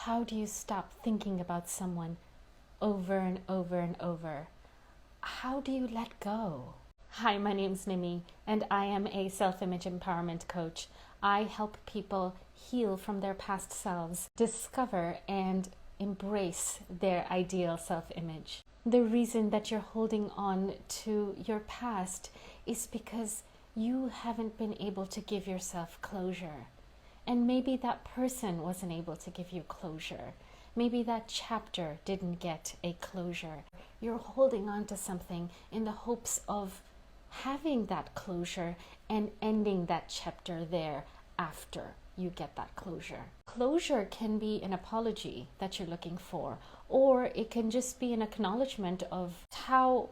How do you stop thinking about someone over and over and over? How do you let go? Hi, my name's Nimi, and I am a self-image empowerment coach. I help people heal from their past selves, discover and embrace their ideal self-image. The reason that you're holding on to your past is because you haven't been able to give yourself closure. And maybe that person wasn't able to give you closure. Maybe that chapter didn't get a closure. You're holding on to something in the hopes of having that closure and ending that chapter there after you get that closure. Closure can be an apology that you're looking for, or it can just be an acknowledgement of how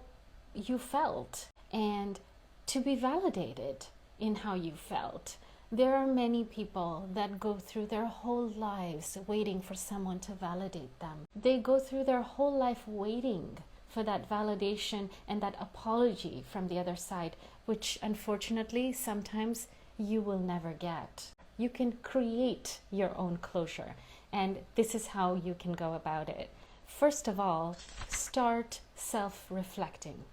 you felt and to be validated in how you felt. There are many people that go through their whole lives waiting for someone to validate them. They go through their whole life waiting for that validation and that apology from the other side, which unfortunately sometimes you will never get. You can create your own closure, and this is how you can go about it. First of all, start self-reflecting.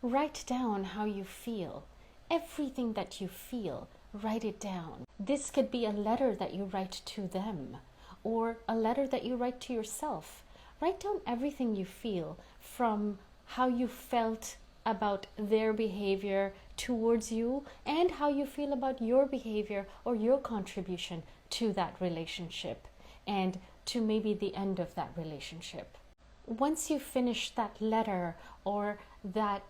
Write down how you feel. Everything that you feel, write it down. This could be a letter that you write to them, or a letter that you write to yourself. Write down everything you feel, from how you felt about their behavior towards you and how you feel about your behavior or your contribution to that relationship and to maybe the end of that relationship. Once you finish that letter or that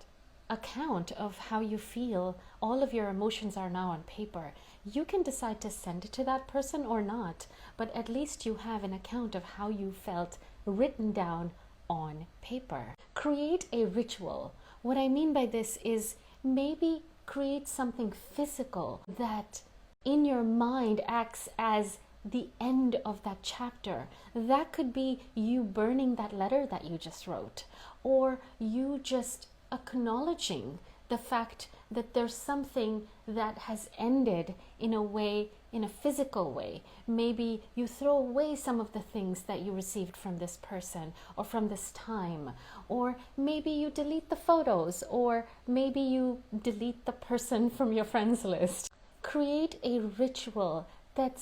account of how you feel, all of your emotions are now on paper. You can decide to send it to that person or not, but at least you have an account of how you felt written down on paper. Create a ritual. What I mean by this is maybe create something physical that in your mind acts as the end of that chapter. That could be you burning that letter that you just wrote, or you just acknowledging the fact that there's something that has ended in a way, in a physical way. Maybe you throw away some of the things that you received from this person or from this time, or maybe you delete the photos, or maybe you delete the person from your friends list. Create a ritual that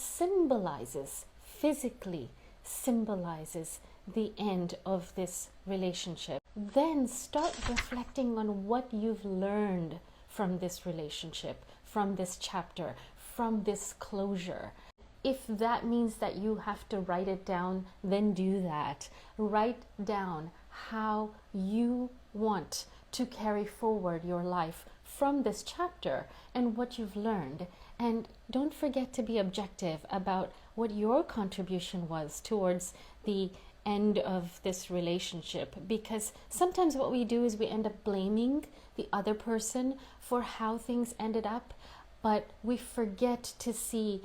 physically symbolizes the end of this relationship. Then start reflecting on what you've learned from this relationship, from this chapter, from this closure. If that means that you have to write it down, then do that. Write down how you want to carry forward your life from this chapter and what you've learned. And don't forget to be objective about what your contribution was towards the end of this relationship, because sometimes what we do is we end up blaming the other person for how things ended up, but we forget to see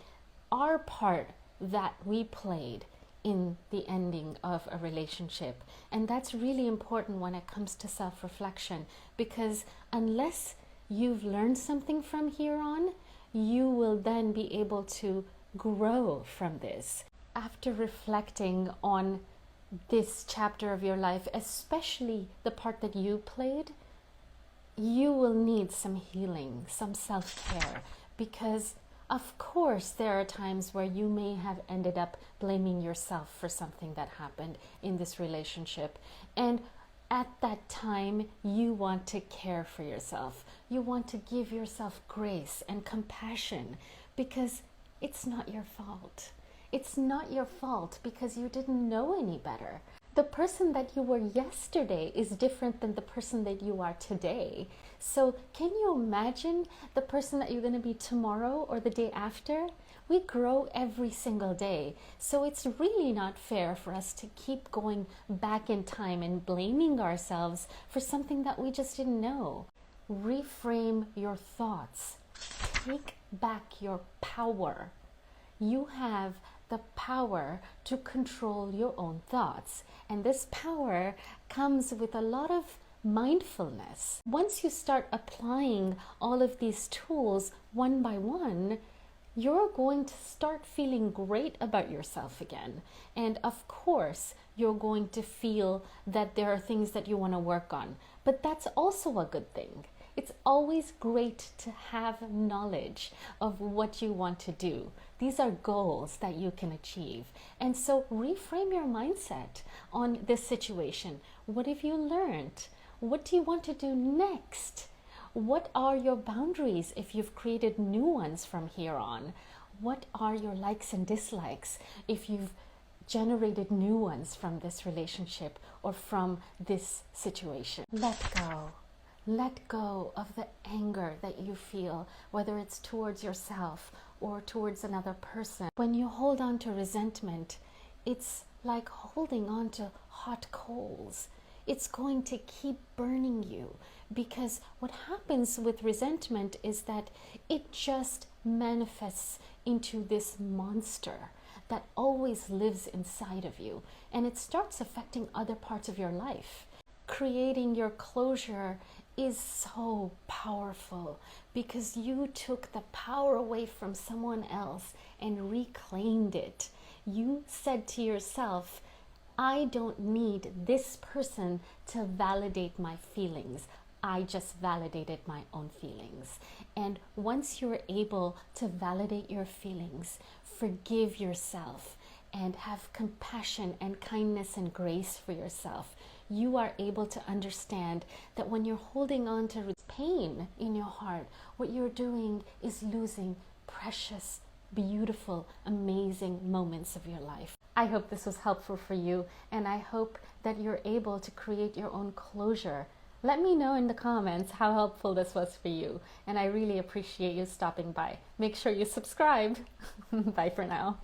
our part that we played in the ending of a relationship. And that's really important when it comes to self-reflection, because unless you've learned something from here on, you will then be able to grow from this. After reflecting on this chapter of your life, especially the part that you played, you will need some healing, some self-care, because of course there are times where you may have ended up blaming yourself for something that happened in this relationship, and at that time you want to care for yourself. You want to give yourself grace and compassion, because it's not your fault. It's not your fault because you didn't know any better. The person that you were yesterday is different than the person that you are today. So can you imagine the person that you're going to be tomorrow or the day after? We grow every single day. So it's really not fair for us to keep going back in time and blaming ourselves for something that we just didn't know. Reframe your thoughts. Take back your power. You have the power to control your own thoughts. And this power comes with a lot of mindfulness. Once you start applying all of these tools one by one, you're going to start feeling great about yourself again. And of course, you're going to feel that there are things that you want to work on. But that's also a good thing. It's always great to have knowledge of what you want to do. These are goals that you can achieve. And so reframe your mindset on this situation. What have you learned? What do you want to do next? What are your boundaries if you've created new ones from here on? What are your likes and dislikes if you've generated new ones from this relationship or from this situation? Let go. Let go of the anger that you feel, whether it's towards yourself or towards another person. When you hold on to resentment, it's like holding on to hot coals. It's going to keep burning you, because what happens with resentment is that it just manifests into this monster that always lives inside of you, and it starts affecting other parts of your life. Creating your closure is so powerful because you took the power away from someone else and reclaimed it. You said to yourself, I don't need this person to validate my feelings. I just validated my own feelings. And once you're able to validate your feelings, forgive yourself, and have compassion and kindness and grace for yourself, you are able to understand that when you're holding on to pain in your heart, what you're doing is losing precious, beautiful, amazing moments of your life. I hope this was helpful for you, and I hope that you're able to create your own closure. Let me know in the comments how helpful this was for you, and I really appreciate you stopping by. Make sure you subscribe. Bye for now.